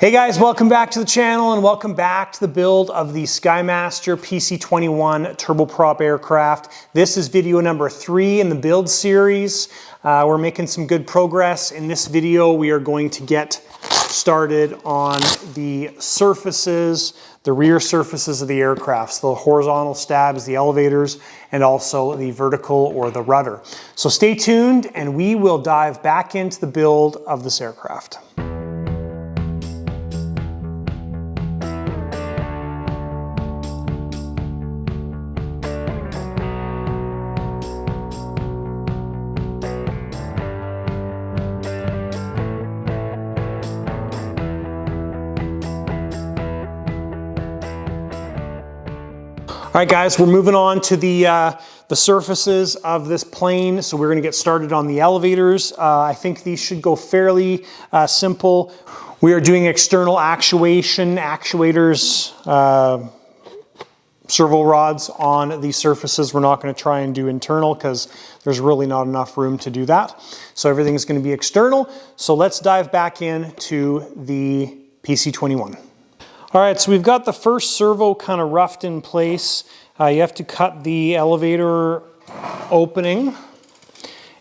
Hey guys, welcome back to the channel and welcome back to the build of the Skymaster PC-21 turboprop aircraft. This is video number 3 in the build series. We're making some good progress. In this video, we are going to get started on the surfaces, the rear surfaces of the aircraft, so the horizontal stabs, the elevators, and also the vertical or the rudder. So stay tuned and we will dive back into the build of this aircraft. All right, guys, we're moving on to the surfaces of this plane. So we're going to get started on the elevators. I think these should go fairly simple. We are doing external actuators, servo rods on these surfaces. We're not going to try and do internal because there's really not enough room to do that. So everything's going to be external. So let's dive back into the PC-21. All right, so we've got the first servo kind of roughed in place. You have to cut the elevator opening.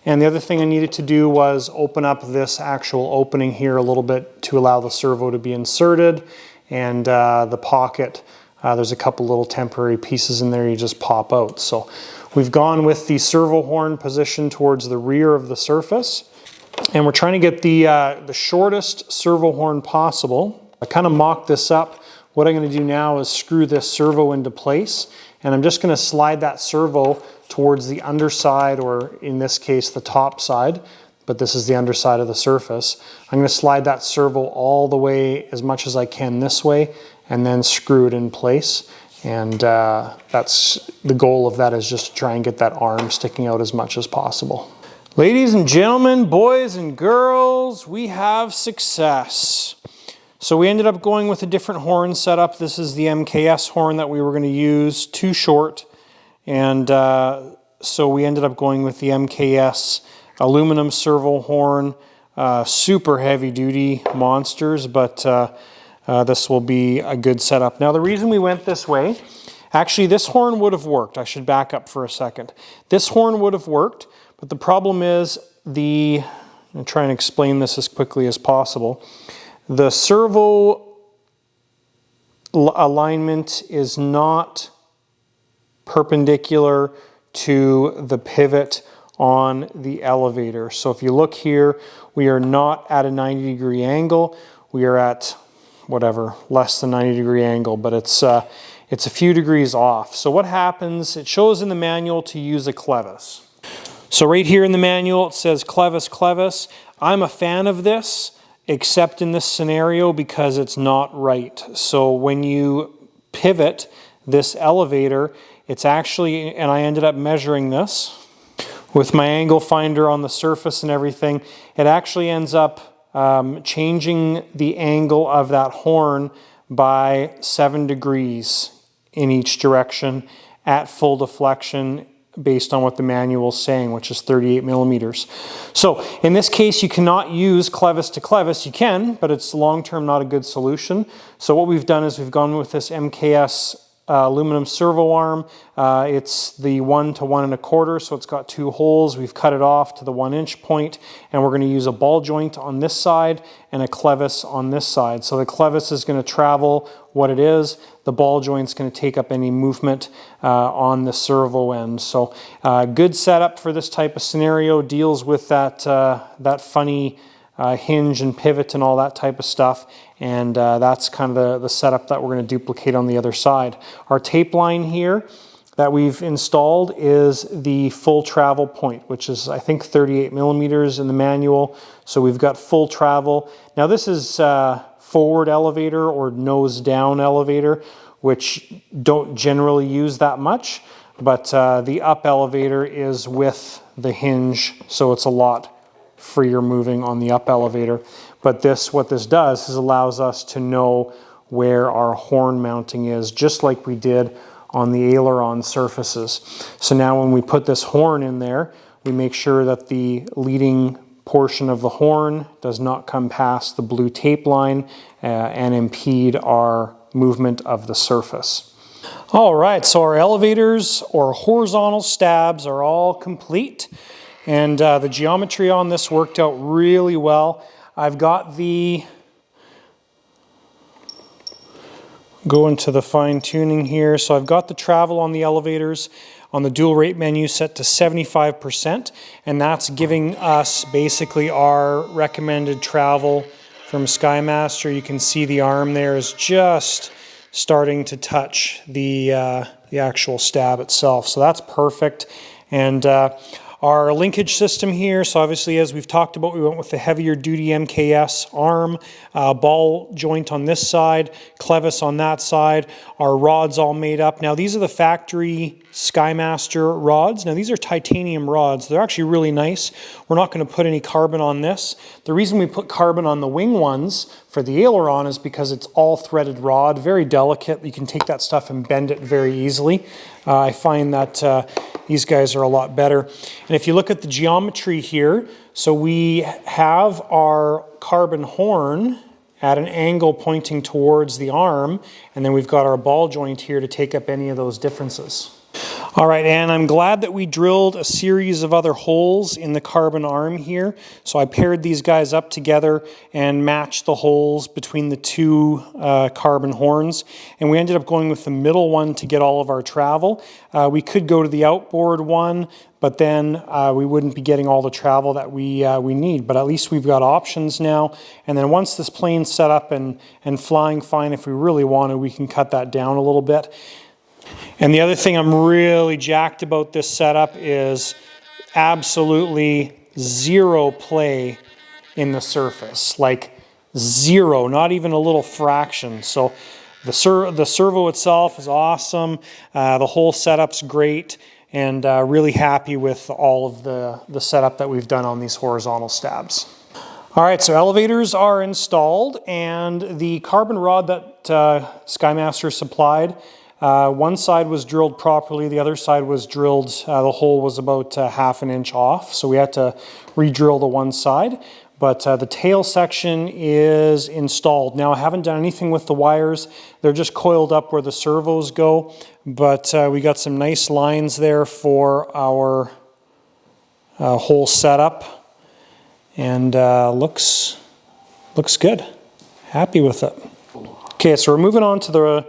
And the other thing I needed to do was open up this actual opening here a little bit to allow the servo to be inserted. And the pocket, there's a couple little temporary pieces in there you just pop out. So we've gone with the servo horn position towards the rear of the surface. And we're trying to get the shortest servo horn possible. I kind of mocked this up. What I'm going to do now is screw this servo into place, and I'm just going to slide that servo towards the underside, or in this case the top side, but this is the underside of the surface. I'm going to slide that servo all the way as much as I can this way and then screw it in place. And that's the goal of that, is just to try and get that arm sticking out as much as possible. Ladies and gentlemen, boys and girls, we have success. So we ended up going with a different horn setup. This is the MKS horn that we were going to use, too short. And so we ended up going with the MKS aluminum servo horn. Super heavy duty monsters, but this will be a good setup. Now the reason we went this way, actually this horn would have worked. I should back up for a second. This horn would have worked, but the problem is I'll try and explain this as quickly as possible. The servo alignment is not perpendicular to the pivot on the elevator. So if you look here, we are not at a 90-degree angle. We are at whatever, less than 90-degree angle, but it's a few degrees off. So what happens, it shows in the manual to use a clevis. So right here in the manual, it says clevis, clevis. I'm a fan of this, except in this scenario because it's not right. So when you pivot this elevator, it's actually, and I ended up measuring this with my angle finder on the surface and everything, it actually ends up changing the angle of that horn by 7 degrees in each direction at full deflection, based on what the manual is saying, which is 38 millimeters. So in this case, you cannot use clevis to clevis. You can, but it's long-term not a good solution. So what we've done is we've gone with this MKS aluminum servo arm. It's the 1 to 1 1/4, so it's got 2 holes. We've cut it off to the 1-inch point, and we're going to use a ball joint on this side and a clevis on this side. So the clevis is going to travel what it is. The ball joint's going to take up any movement on the servo end. So good setup for this type of scenario. Deals with that funny hinge and pivot and all that type of stuff. And that's kind of the setup that we're going to duplicate on the other side. Our tape line here that we've installed is the full travel point, which is, I think, 38 millimeters in the manual. So we've got full travel. Now this is forward elevator or nose down elevator, which don't generally use that much, but the up elevator is with the hinge, so it's a lot freer moving on the up elevator. But what this does is allows us to know where our horn mounting is, just like we did on the aileron surfaces. So now when we put this horn in there, we make sure that the leading portion of the horn does not come past the blue tape line and impede our movement of the surface. All right, so our elevators or horizontal stabs are all complete, and the geometry on this worked out really well. I've got the, go into the fine tuning here, so I've got the travel on the elevators on the dual rate menu set to 75%, and that's giving us basically our recommended travel from Skymaster. You can see the arm there is just starting to touch the actual stab itself, so that's perfect. And our linkage system here, so obviously as we've talked about, we went with the heavier duty MKS arm, ball joint on this side, clevis on that side, our rods all made up. Now these are the factory Skymaster rods. Now these are titanium rods. They're actually really nice. We're not going to put any carbon on this. The reason we put carbon on the wing ones for the aileron is because it's all threaded rod, very delicate. You can take that stuff and bend it very easily. I find that these guys are a lot better. And if you look at the geometry here, so we have our carbon horn at an angle pointing towards the arm, and then we've got our ball joint here to take up any of those differences. All right, and I'm glad that we drilled a series of other holes in the carbon arm here. So I paired these guys up together and matched the holes between the two carbon horns. And we ended up going with the middle one to get all of our travel. We could go to the outboard one, but then we wouldn't be getting all the travel that we need. But at least we've got options now. And then once this plane's set up and flying fine, if we really want to, we can cut that down a little bit. And the other thing I'm really jacked about this setup is absolutely zero play in the surface, like zero, not even a little fraction. So the servo itself is awesome. The whole setup's great, and really happy with all of the setup that we've done on these horizontal stabs. All right, so elevators are installed, and the carbon rod that Skymaster supplied, one side was drilled properly, the other side was drilled, the hole was about ½ an inch off, so we had to re-drill the one side. But the tail section is installed. Now I haven't done anything with the wires, they're just coiled up where the servos go, but we got some nice lines there for our whole setup, and looks good. Happy with it. Okay, so we're moving on to the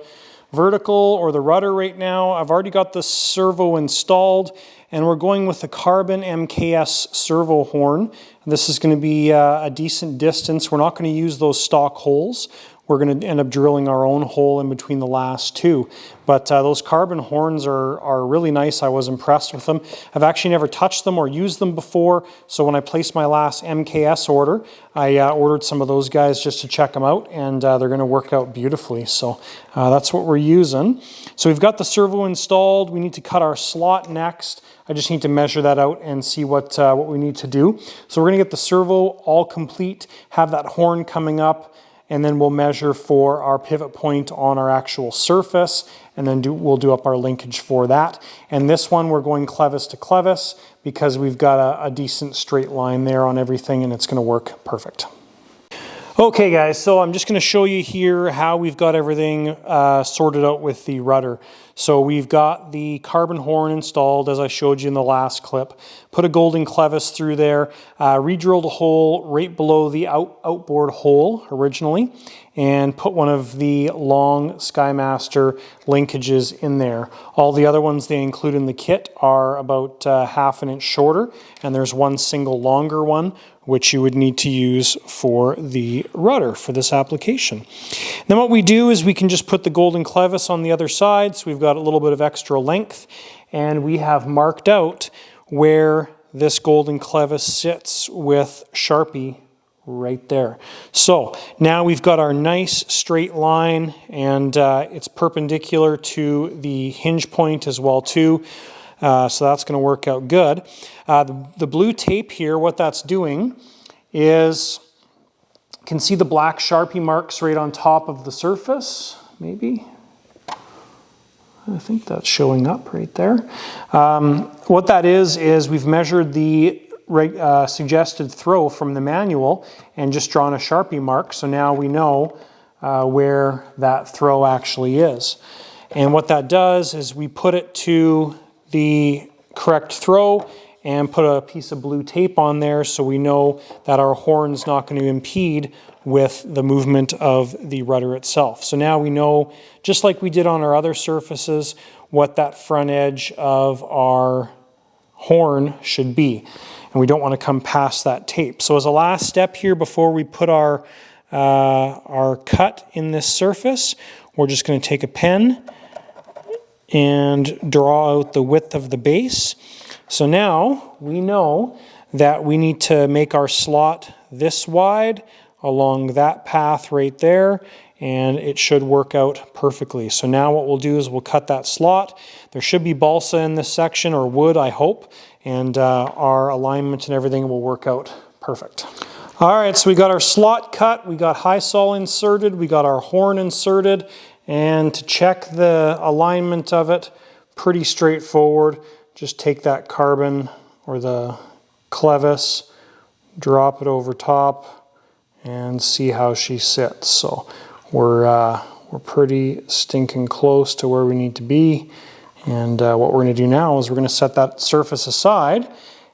vertical or the rudder right now. I've already got the servo installed, and we're going with the carbon MKS servo horn. This is going to be a decent distance. We're not going to use those stock holes. We're going to end up drilling our own hole in between the last two. But those carbon horns are really nice. I was impressed with them. I've actually never touched them or used them before. So when I placed my last MKS order, I ordered some of those guys just to check them out, and they're going to work out beautifully. So that's what we're using. So we've got the servo installed. We need to cut our slot next. I just need to measure that out and see what we need to do. So we're going to get the servo all complete, have that horn coming up, and then we'll measure for our pivot point on our actual surface, and then we'll do up our linkage for that. And this one we're going clevis to clevis because we've got a decent straight line there on everything, and it's going to work perfect. Okay guys, so I'm just going to show you here how we've got everything sorted out with the rudder. So we've got the carbon horn installed, as I showed you in the last clip. Put a golden clevis through there, re-drilled a hole right below the outboard hole originally, and put one of the long Skymaster linkages in there. All the other ones they include in the kit are about ½ an inch shorter, and there's one single longer one, which you would need to use for the rudder for this application. Then what we do is we can just put the golden clevis on the other side, so we've got a little bit of extra length, and we have marked out where this golden clevis sits with Sharpie right there. So now we've got our nice straight line, and it's perpendicular to the hinge point as well too. So that's going to work out good. The blue tape here, what that's doing is, you can see the black Sharpie marks right on top of the surface, maybe. I think that's showing up right there. What that is we've measured the suggested throw from the manual and just drawn a Sharpie mark. So now we know where that throw actually is. And what that does is we put it to the correct throw and put a piece of blue tape on there so we know that our horn's not going to impede with the movement of the rudder itself. So now we know, just like we did on our other surfaces, what that front edge of our horn should be. And we don't want to come past that tape. So as a last step here before we put our cut in this surface, we're just going to take a pen and draw out the width of the base. So now we know that we need to make our slot this wide along that path right there, and it should work out perfectly. So now what we'll do is we'll cut that slot. There should be balsa in this section, or wood, I hope, and our alignment and everything will work out perfect. All right, so we got our slot cut, we got high sol inserted, we got our horn inserted, and to check the alignment of it, pretty straightforward. Just take that carbon or the clevis, drop it over top, and see how she sits. So we're pretty stinking close to where we need to be. And what we're going to do now is we're going to set that surface aside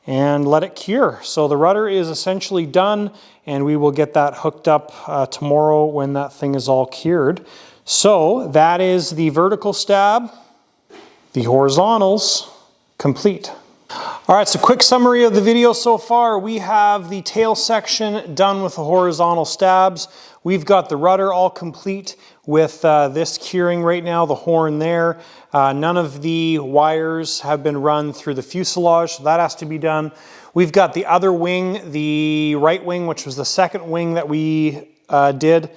and let it cure. So the rudder is essentially done, and we will get that hooked up tomorrow when that thing is all cured. So that is the vertical stab, the horizontals complete. All right, so quick summary of the video so far. We have the tail section done with the horizontal stabs. We've got the rudder all complete with this curing right now, the horn there. None of the wires have been run through the fuselage, so that has to be done. We've got the other wing, the right wing, which was the second wing that we did.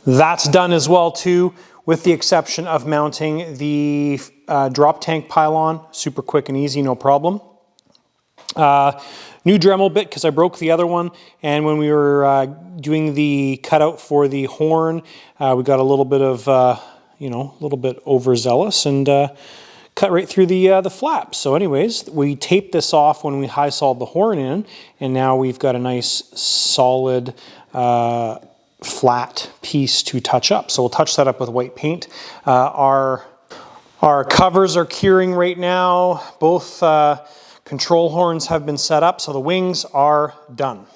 That's done as well too, with the exception of mounting the drop tank pylon. Super quick and easy, no problem. New Dremel bit because I broke the other one, and when we were doing the cutout for the horn, we got a little bit of, a little bit overzealous and cut right through the flap. So anyways, we taped this off when we high soled the horn in, and now we've got a nice solid flat piece to touch up. So we'll touch that up with white paint. Our covers are curing right now. Both control horns have been set up, so the wings are done.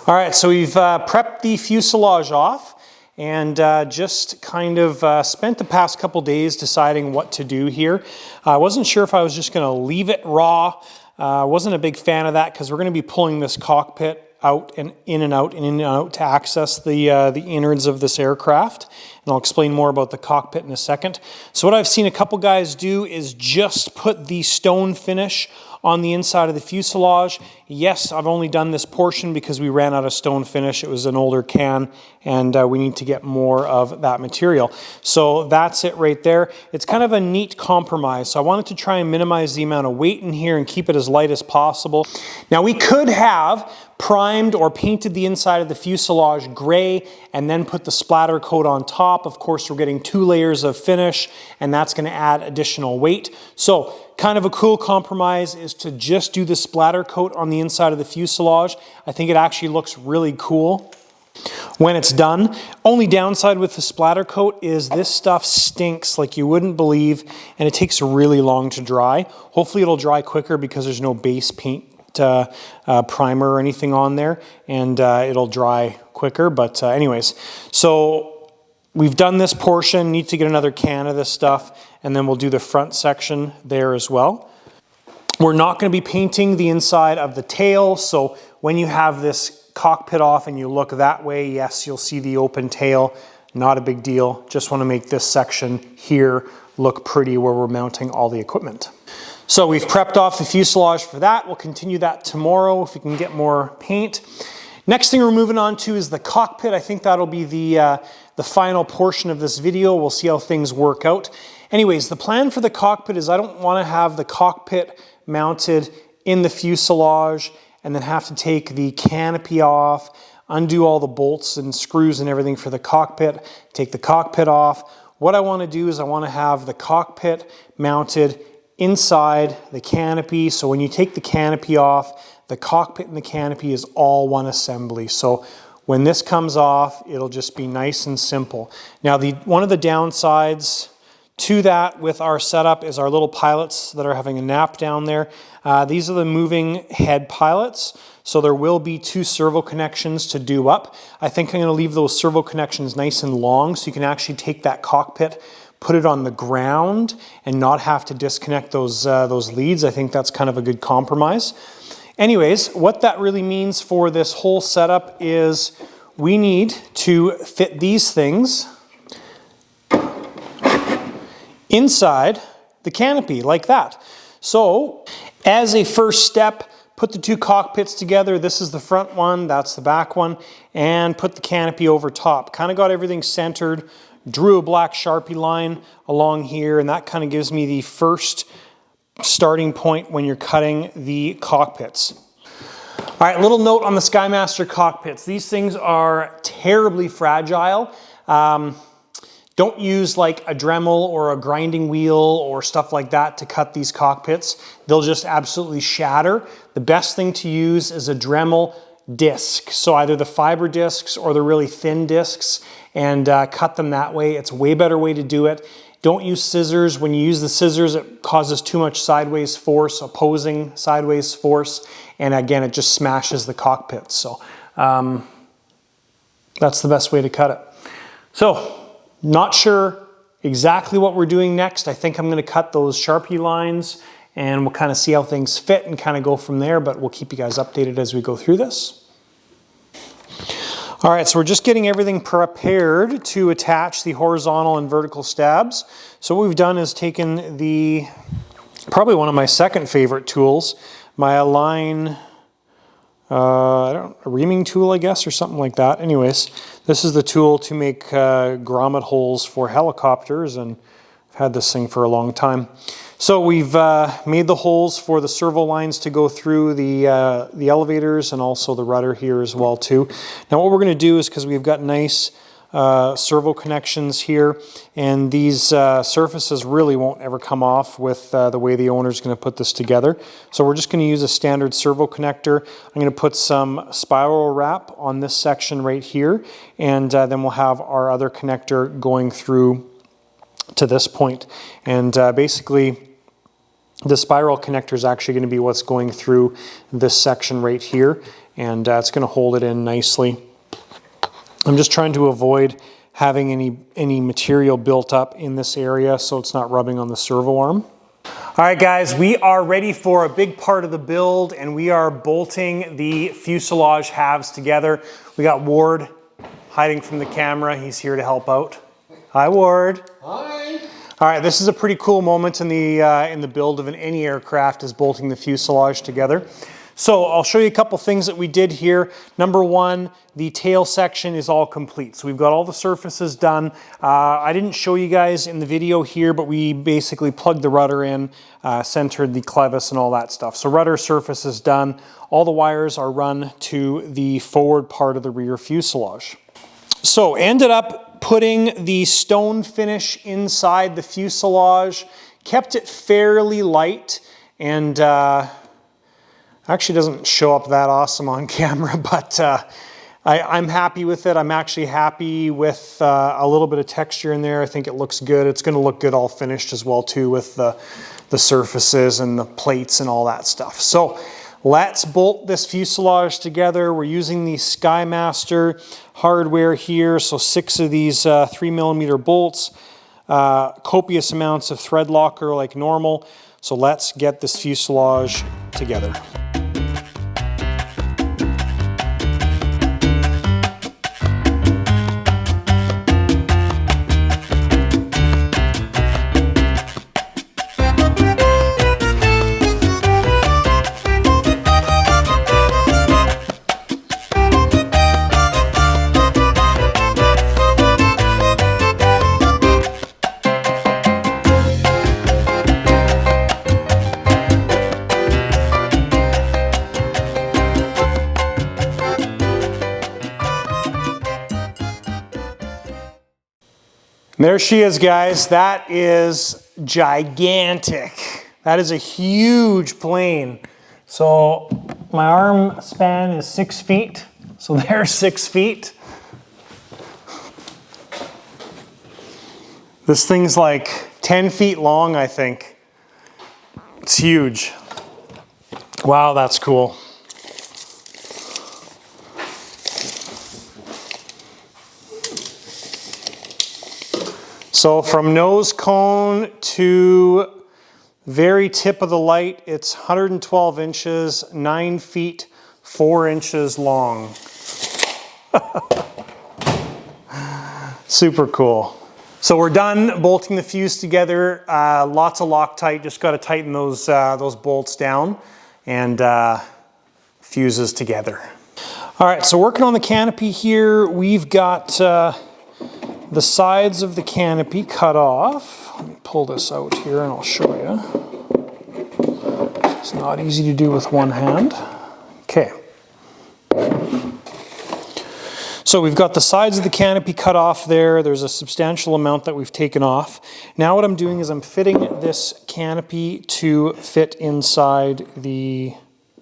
All right, so we've prepped the fuselage off and just kind of spent the past couple days deciding what to do here. I wasn't sure if I was just going to leave it raw. I wasn't a big fan of that because we're going to be pulling this cockpit out and in and out and in and out to access the innards of this aircraft. And I'll explain more about the cockpit in a second. So what I've seen a couple guys do is just put the stone finish on the inside of the fuselage. Yes, I've only done this portion because we ran out of stone finish. It was an older can, and we need to get more of that material. So that's it right there. It's kind of a neat compromise. So I wanted to try and minimize the amount of weight in here and keep it as light as possible. Now we could have primed or painted the inside of the fuselage gray and then put the splatter coat on top. Of course, we're getting 2 layers of finish, and that's going to add additional weight. So kind of a cool compromise is to just do the splatter coat on the inside of the fuselage. I think it actually looks really cool when it's done. Only downside with the splatter coat is this stuff stinks like you wouldn't believe, and it takes really long to dry. Hopefully it'll dry quicker because there's no base paint primer or anything on there, and it'll dry quicker. But anyways, so we've done this portion, need to get another can of this stuff, and then we'll do the front section there as well. We're not going to be painting the inside of the tail, so when you have this cockpit off and you look that way, yes, you'll see the open tail. Not a big deal. Just want to make this section here look pretty where we're mounting all the equipment. So we've prepped off the fuselage for that. We'll continue that tomorrow if we can get more paint. Next thing we're moving on to is the cockpit. I think that'll be the final portion of this video. We'll see how things work out. Anyways, the plan for the cockpit is I don't want to have the cockpit mounted in the fuselage and then have to take the canopy off, undo all the bolts and screws and everything for the cockpit, take the cockpit off. What I want to do is I want to have the cockpit mounted inside the canopy. So when you take the canopy off, the cockpit and the canopy is all one assembly. So when this comes off, it'll just be nice and simple. Now, one of the downsides to that with our setup is our little pilots that are having a nap down there. These are the moving head pilots. So there will be 2 servo connections to do up. I think I'm going to leave those servo connections nice and long so you can actually take that cockpit, put it on the ground, and not have to disconnect those leads. I think that's kind of a good compromise. Anyways, what that really means for this whole setup is we need to fit these things inside the canopy like that. So as a first step, put the 2 cockpits together. This is the front one, that's the back one, and put the canopy over top. Kind of got everything centered, drew a black Sharpie line along here, and that kind of gives me the first starting point when you're cutting the cockpits. All right, little note on the Skymaster cockpits. These things are terribly fragile. Don't use like a Dremel or a grinding wheel or stuff like that to cut these cockpits. They'll just absolutely shatter. The best thing to use is a Dremel disc. So either the fiber discs or the really thin discs, and cut them that way. It's a way better way to do it. Don't use scissors. When you use the scissors, it causes too much sideways force, opposing sideways force. And again, it just smashes the cockpit. So that's the best way to cut it. So, not sure exactly what we're doing next. I think I'm going to cut those Sharpie lines and we'll kind of see how things fit and kind of go from there, but we'll keep you guys updated as we go through this. All right, so we're just getting everything prepared to attach the horizontal and vertical stabs. So what we've done is taken probably one of my second favorite tools, my Align, a reaming tool, I guess, or something like that. Anyways, this is the tool to make grommet holes for helicopters, and I've had this thing for a long time. So we've made the holes for the servo lines to go through the elevators and also the rudder here as well too. Now what we're going to do is, because we've got nice servo connections here, and these surfaces really won't ever come off with the way the owner is going to put this together. So we're just going to use a standard servo connector. I'm going to put some spiral wrap on this section right here, and then we'll have our other connector going through to this point. And basically the spiral connector is actually going to be what's going through this section right here, and it's going to hold it in nicely. I'm just trying to avoid having any material built up in this area so it's not rubbing on the servo arm. All right guys, we are ready for a big part of the build, and we are bolting the fuselage halves together. We got Ward hiding from the camera. He's here to help out. Hi Ward. Hi. All right, this is a pretty cool moment in the build of any aircraft, is bolting the fuselage together. So I'll show you a couple things that we did here. Number one, the tail section is all complete. So we've got all the surfaces done. I didn't show you guys in the video here, but we basically plugged the rudder in, centered the clevis and all that stuff. So rudder surface is done. All the wires are run to the forward part of the rear fuselage. So ended up putting the stone finish inside the fuselage, kept it fairly light, and actually doesn't show up that awesome on camera, but I'm happy with it. I'm actually happy with a little bit of texture in there. I think it looks good. It's going to look good all finished as well too, with the surfaces and the plates and all that stuff. So let's bolt this fuselage together. We're using the Skymaster hardware here, so 6 of these 3mm bolts, copious amounts of thread locker like normal. So let's get this fuselage together. There she is, guys. That is gigantic. That is a huge plane. So My arm span is 6 feet, so there's 6 feet. This thing's like 10 feet long, I think. It's huge. Wow, that's cool. So from nose cone to very tip of the light, it's 112 inches, 9 feet, 4 inches long. Super cool. So we're done bolting the fuse together. Lots of Loctite, just got to tighten those bolts down and fuses together. All right, so working on the canopy here, we've got the sides of the canopy cut off. Let me pull this out here and I'll show you. It's not easy to do with one hand. Okay. So we've got the sides of the canopy cut off there. There's a substantial amount that we've taken off. Now what I'm doing is I'm fitting this canopy to fit inside the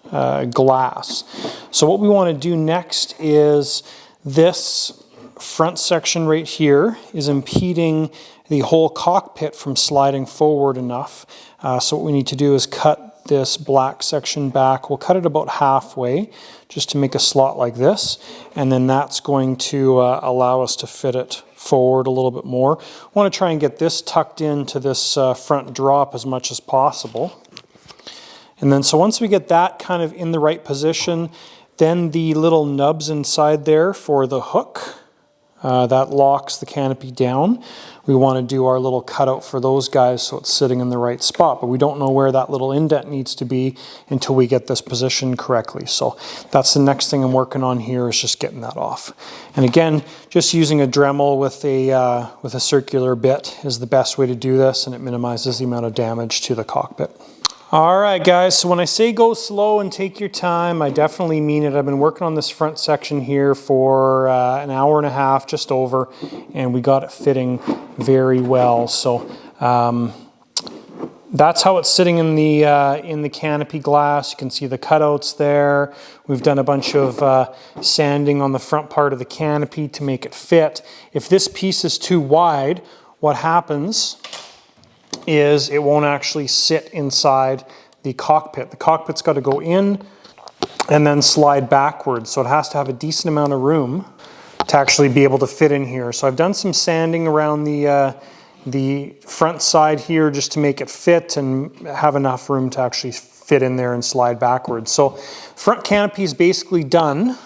glass. So what we want to do next is this front section right here is impeding the whole cockpit from sliding forward enough. So what we need to do is cut this black section back. We'll cut it about halfway just to make a slot like this, and then that's going to allow us to fit it forward a little bit more. I want to try and get this tucked into this front drop as much as possible. And then so once we get that kind of in the right position, then the little nubs inside there for the hook that locks the canopy down. We want to do our little cutout for those guys so it's sitting in the right spot, but we don't know where that little indent needs to be until we get this positioned correctly. So that's the next thing I'm working on here, is just getting that off. And again, just using a Dremel with a circular bit is the best way to do this, and it minimizes the amount of damage to the cockpit. All right, guys, so when I say go slow and take your time, I definitely mean it. I've been working on this front section here for an hour and a half, just over, and we got it fitting very well. So that's how it's sitting in the canopy glass. You can see the cutouts there. We've done a bunch of sanding on the front part of the canopy to make it fit. If this piece is too wide, what happens is it won't actually sit inside the cockpit. The cockpit's got to go in and then slide backwards, so it has to have a decent amount of room to actually be able to fit in here. So I've done some sanding around the front side here just to make it fit and have enough room to actually fit in there and slide backwards. So front canopy is basically done.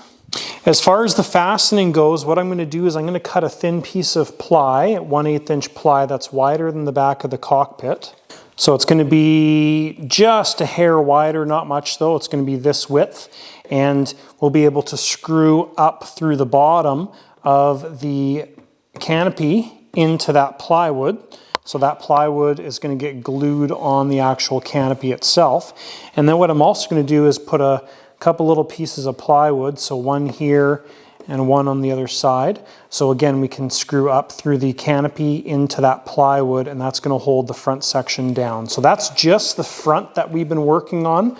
As far as the fastening goes, what I'm going to do is I'm going to cut a thin piece of ply, 1/8 inch ply that's wider than the back of the cockpit. So it's going to be just a hair wider, not much though. It's going to be this width, and we'll be able to screw up through the bottom of the canopy into that plywood. So that plywood is going to get glued on the actual canopy itself. And then what I'm also going to do is put a couple little pieces of plywood, so one here and one on the other side. So again, we can screw up through the canopy into that plywood, and that's going to hold the front section down. So that's just the front that we've been working on.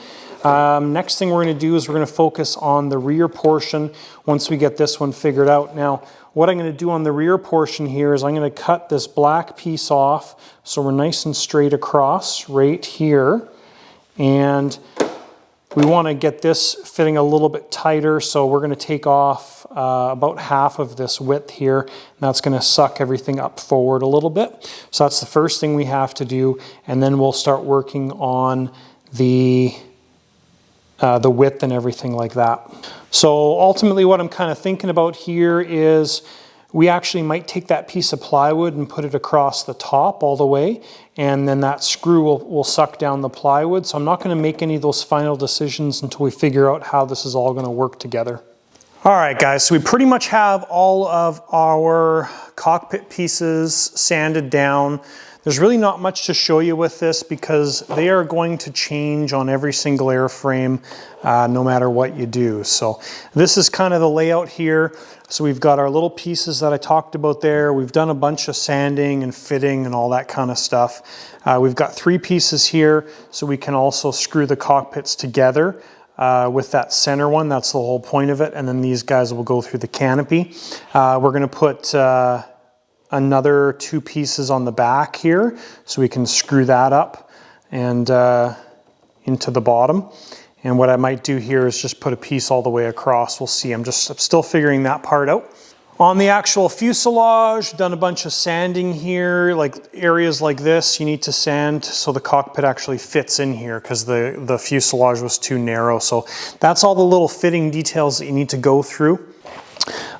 Next thing we're going to do is we're going to focus on the rear portion once we get this one figured out. Now, what I'm going to do on the rear portion here is I'm going to cut this black piece off so we're nice and straight across right here. And we want to get this fitting a little bit tighter, so we're going to take off about half of this width here, and that's going to suck everything up forward a little bit. So that's the first thing we have to do, and then we'll start working on the width and everything like that. So ultimately what I'm kind of thinking about here is we actually might take that piece of plywood and put it across the top all the way, and then that screw will suck down the plywood. So I'm not going to make any of those final decisions until we figure out how this is all going to work together. All right, guys, so we pretty much have all of our cockpit pieces sanded down. There's really not much to show you with this because they are going to change on every single airframe no matter what you do. So this is kind of the layout here. So we've got our little pieces that I talked about there. We've done a bunch of sanding and fitting and all that kind of stuff. We've got 3 pieces here, so we can also screw the cockpits together with that center one. That's the whole point of it. And then these guys will go through the canopy. We're going to put another 2 pieces on the back here so we can screw that up and into the bottom. And what I might do here is just put a piece all the way across. We'll see. I'm still figuring that part out. On the actual fuselage, done a bunch of sanding here, like areas like this, you need to sand so the cockpit actually fits in here because the fuselage was too narrow. So that's all the little fitting details that you need to go through.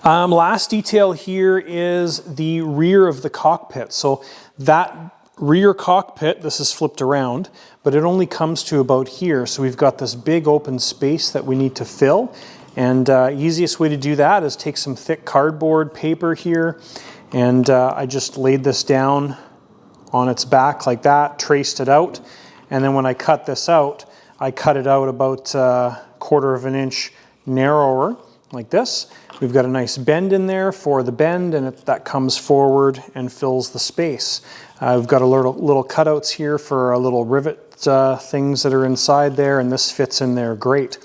Last detail here is the rear of the cockpit. So that rear cockpit, this is flipped around, but it only comes to about here. So we've got this big open space that we need to fill. And easiest way to do that is take some thick cardboard paper here, and I just laid this down on its back like that, traced it out, and then when I cut this out, I cut it out about 1/4 of an inch narrower like this. We've got a nice bend in there for the bend, and that comes forward and fills the space. We've got a little cutouts here for a little rivet things that are inside there, and this fits in there great.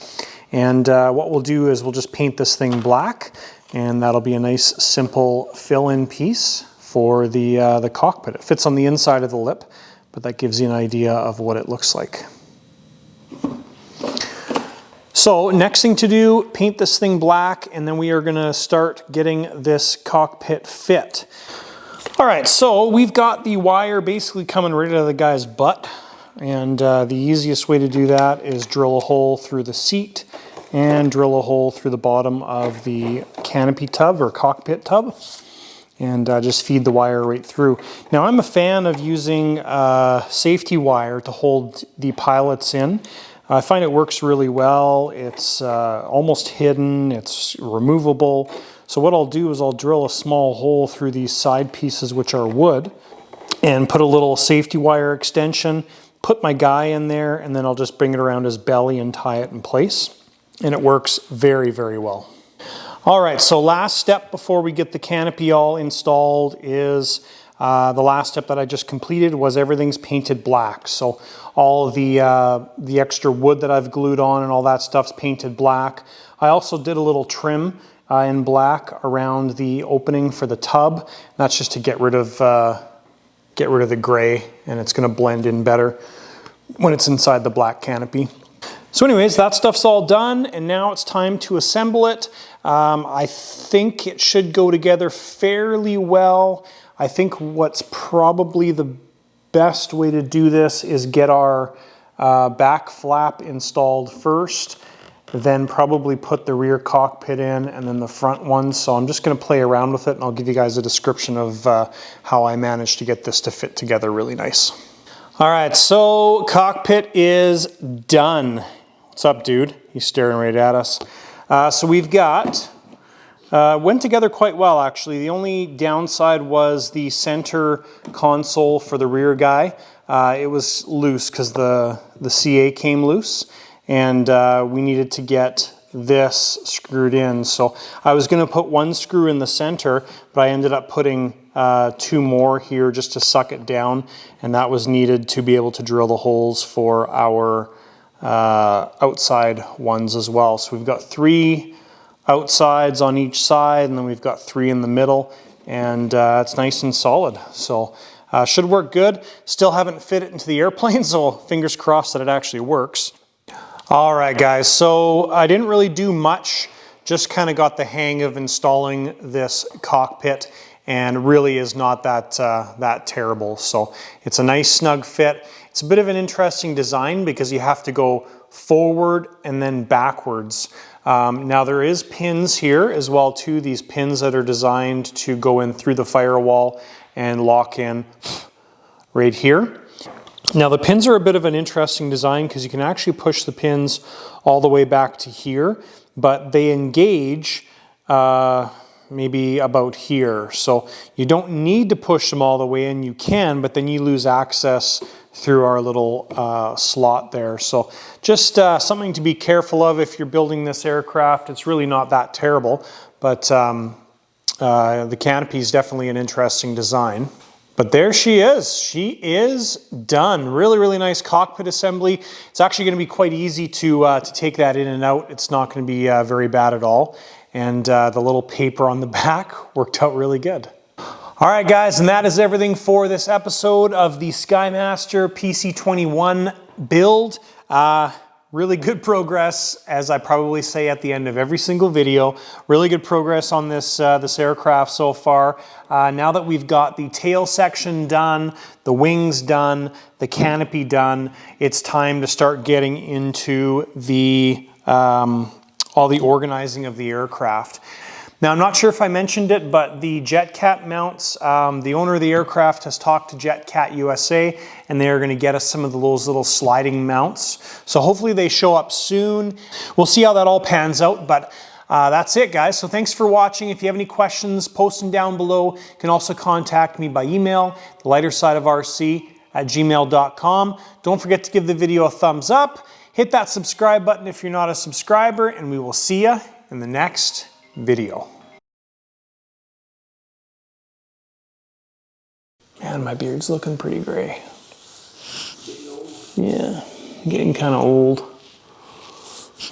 And what we'll do is we'll just paint this thing black, and that'll be a nice simple fill-in piece for the cockpit. It fits on the inside of the lip, but that gives you an idea of what it looks like. So next thing to do, paint this thing black, and then we are gonna start getting this cockpit fit. All right, so we've got the wire basically coming right out of the guy's butt. And the easiest way to do that is drill a hole through the seat and drill a hole through the bottom of the canopy tub or cockpit tub, and just feed the wire right through. Now I'm a fan of using safety wire to hold the pilots in. I find it works really well. It's almost hidden, it's removable. So what I'll do is I'll drill a small hole through these side pieces, which are wood, and put a little safety wire extension, put my guy in there, and then I'll just bring it around his belly and tie it in place. And it works very, very well. All right, so last step before we get the canopy all installed is the last step that I just completed was everything's painted black. So all of the extra wood that I've glued on and all that stuff's painted black. I also did a little trim in black around the opening for the tub. That's just to get rid of the gray, and it's going to blend in better when it's inside the black canopy. So anyways, that stuff's all done, and now it's time to assemble it. I think it should go together fairly well. I think what's probably the best way to do this is get our back flap installed first, then probably put the rear cockpit in and then the front one. So I'm just going to play around with it, and I'll give you guys a description of how I managed to get this to fit together really nice. All right, so cockpit is done. What's up, dude? He's staring right at us. So we've got, went together quite well actually. The only downside was the center console for the rear guy. It was loose because the CA came loose, and we needed to get this screwed in. So I was going to put one screw in the center, but I ended up putting 2 more here just to suck it down, and that was needed to be able to drill the holes for our outside ones as well. So we've got 3 outsides on each side, and then we've got 3 in the middle, and it's nice and solid. So should work good. Still haven't fit it into the airplane, so fingers crossed that it actually works. All right, guys, so I didn't really do much, just kind of got the hang of installing this cockpit, and really is not that terrible. So it's a nice snug fit. It's a bit of an interesting design because you have to go forward and then backwards. Now there is pins here as well too, these pins that are designed to go in through the firewall and lock in right here. Now the pins are a bit of an interesting design because you can actually push the pins all the way back to here, but they engage maybe about here. So you don't need to push them all the way in, you can, but then you lose access through our little slot there. So just something to be careful of if you're building this aircraft. It's really not that terrible, but the canopy is definitely an interesting design. But there she is. She is done. Really, really nice cockpit assembly. It's actually going to be quite easy to take that in and out. It's not going to be very bad at all. And the little paper on the back worked out really good. All right, guys, and that is everything for this episode of the Skymaster PC-21 build. Really good progress, as I probably say at the end of every single video. Really good progress on this, this aircraft so far. Now that we've got the tail section done, the wings done, the canopy done, it's time to start getting into the all the organizing of the aircraft. Now, I'm not sure if I mentioned it, but the JetCat mounts, the owner of the aircraft has talked to JetCat USA, and they're going to get us some of those little sliding mounts. So hopefully they show up soon. We'll see how that all pans out, but that's it, guys. So thanks for watching. If you have any questions, post them down below. You can also contact me by email, thelightersideofrc@gmail.com. Don't forget to give the video a thumbs up. Hit that subscribe button if you're not a subscriber, and we will see you in the next video. Man, my beard's looking pretty gray. Yeah, getting kind of old.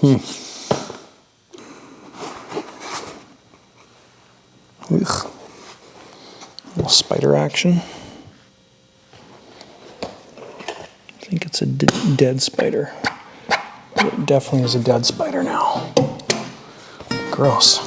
Ugh. Little spider action. I think it's a dead spider. It definitely is a dead spider now. Gross.